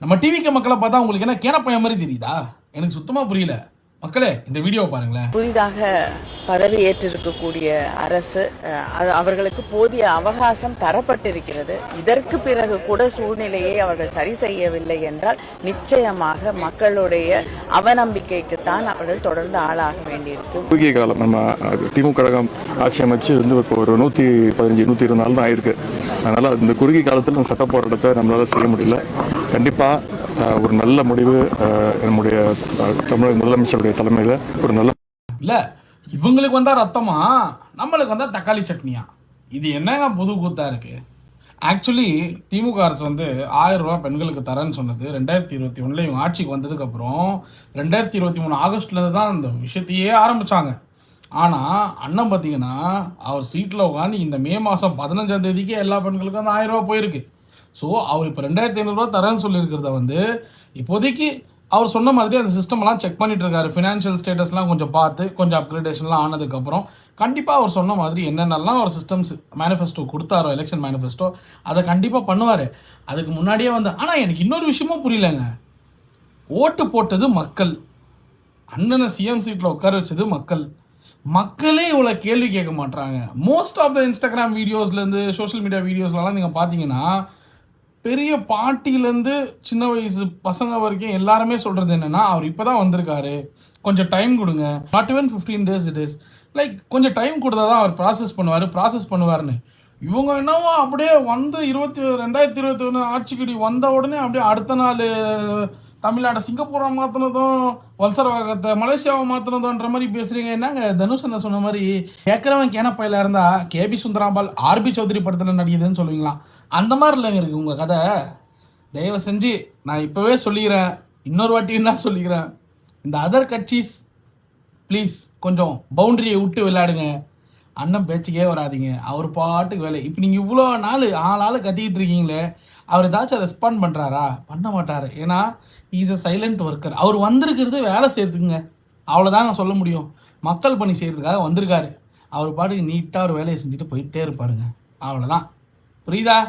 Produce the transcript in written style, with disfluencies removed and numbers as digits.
நம்ம டிவிக்கு மக்களை பார்த்தா உங்களுக்கு என்ன கேனப்பைய மாதிரி தெரியுதா? எனக்கு சுத்தமாக புரியல. மக்களே, இந்த வீடியோவை பாருங்களேன். புதிதாக பதவி ஏற்றிருக்கக்கூடிய அரசு அவர்களுக்கு போதிய அவகாசம் தரப்பட்டிருக்கிறது. இதற்கு பிறகு கூட சூழ்நிலையை அவர்கள் சரி செய்யவில்லை என்றால் நிச்சயமாக மக்களுடைய அவநம்பிக்கைக்குத்தான் அவர்கள் தொடர்ந்து ஆளாக வேண்டியிருக்கும். குறுகிய காலம் நம்ம திமுக கழகம் ஆட்சி அமைச்சு வந்து இப்போ ஒரு 115-120 நாள் தான் ஆயிருக்கு. அதனால இந்த குறுகிய காலத்தில் சட்ட போராட்டத்தை நம்மளால செய்ய முடியல. கண்டிப்பாக ஒரு நல்ல முடிவு நம்முடைய தமிழக முதலமைச்சருடைய தலைமையில் ஒரு நல்ல இல்லை, இவங்களுக்கு வந்தால் ரத்தமா, நம்மளுக்கு வந்தால் தக்காளி சட்னியா? இது என்னங்க புது கூத்தா இருக்கு? ஆக்சுவலி திமுக அரசு வந்து 1000 ரூபா பெண்களுக்கு தரேன்னு சொன்னது 2021 இவங்க ஆட்சிக்கு வந்ததுக்கப்புறம் 2023 ஆகஸ்ட்லேருந்து தான் இந்த விஷயத்தையே ஆரம்பித்தாங்க. ஆனால் அண்ணன் பார்த்தீங்கன்னா அவர் சீட்டில் உட்காந்து இந்த மே மாதம் 15ஆம் தேதிக்கே எல்லா பெண்களுக்கும் அந்த 1000 ரூபா போயிருக்கு. ஸோ அவர் இப்போ 2500 ரூபா தரேன்னு சொல்லியிருக்கிறத வந்து இப்போதைக்கு அவர் சொன்ன மாதிரி அந்த சிஸ்டம்லாம் செக் பண்ணிட்டு இருக்காரு. ஃபினான்ஷியல் ஸ்டேட்டஸ்லாம் கொஞ்சம் பார்த்து கொஞ்சம் அப்கிரேடேஷன்லாம் ஆனதுக்கப்புறம் கண்டிப்பாக அவர் சொன்ன மாதிரி என்னென்னலாம் அவர் சிஸ்டம்ஸ் மேனிஃபெஸ்டோ கொடுத்தாரோ, எலெக்ஷன் மேனிஃபெஸ்டோ, அதை கண்டிப்பாக பண்ணுவார். அதுக்கு முன்னாடியே வந்து ஆனால் எனக்கு இன்னொரு விஷயமும் புரியலங்க. ஓட்டு போட்டது மக்கள், அண்ணனை சிஎம் சீட்டில் உட்கார வச்சது மக்கள். மக்களே இவ்வளோ கேள்வி கேட்க மாட்டாங்க. மோஸ்ட் ஆஃப் த இன்ஸ்டாகிராம் வீடியோஸ்லேருந்து சோஷியல் மீடியா வீடியோஸ்லாம் நீங்கள் பார்த்தீங்கன்னா பெரிய பாட்டிலேருந்து சின்ன வயசு பசங்க வரைக்கும் எல்லாருமே சொல்கிறது என்னென்னா, அவர் இப்போ தான் வந்திருக்காரு, கொஞ்சம் டைம் கொடுங்க. Not even 15 days it is like கொஞ்சம் டைம் கொடுத்தா தான் அவர் ப்ராசஸ் பண்ணுவார்னு. இவங்க என்னவோ அப்படியே வந்து 2021 ஆட்சிக்கடி வந்த உடனே அப்படியே அடுத்த நாள் தமிழ்நாடு சிங்கப்பூரை மாற்றினதும் வல்சரவாகத்தை மலேசியாவை மாற்றினதுன்ற மாதிரி பேசுகிறீங்க. என்னங்க தனுஷ் என்ன சொன்ன மாதிரி கேட்குறவன் கேனப்பையில் இருந்தால் கேபி சுந்தராம்பால் ஆர்பி சௌத்ரி படத்தில் நடிக்குதுன்னு சொல்லுவீங்களாம். அந்த மாதிரி இல்லைங்க இருக்குது உங்கள் கதை. தயவு செஞ்சு நான் இப்போவே சொல்லிக்கிறேன், இன்னொரு வாட்டி என்ன சொல்லிக்கிறேன், இந்த அதர் கட்சிஸ் ப்ளீஸ் கொஞ்சம் பவுண்டரியை விட்டு விளையாடுங்க. அண்ணன் பேச்சுக்கே வராதிங்க. அவர் பாட்டுக்கு வேலை. இப்போ நீங்கள் இவ்வளோ ஆள் கத்திக்கிட்டு இருக்கீங்களே, அவர் ஏதாச்சும் ரெஸ்பாண்ட் பண்ணுறாரா? பண்ண மாட்டார். ஏன்னா இஸ் அ சைலண்ட் ஒர்க்கர். அவர் வந்திருக்கிறது வேலை செய்கிறதுக்குங்க, அவ்வளோதாங்க சொல்ல முடியும். மக்கள் பணி செய்கிறதுக்காக வந்திருக்காரு. அவர் பாட்டுக்கு நீட்டாக ஒரு வேலையை செஞ்சுட்டு போயிட்டே இருப்பாருங்க, அவ்வளோதான். புரியுதா?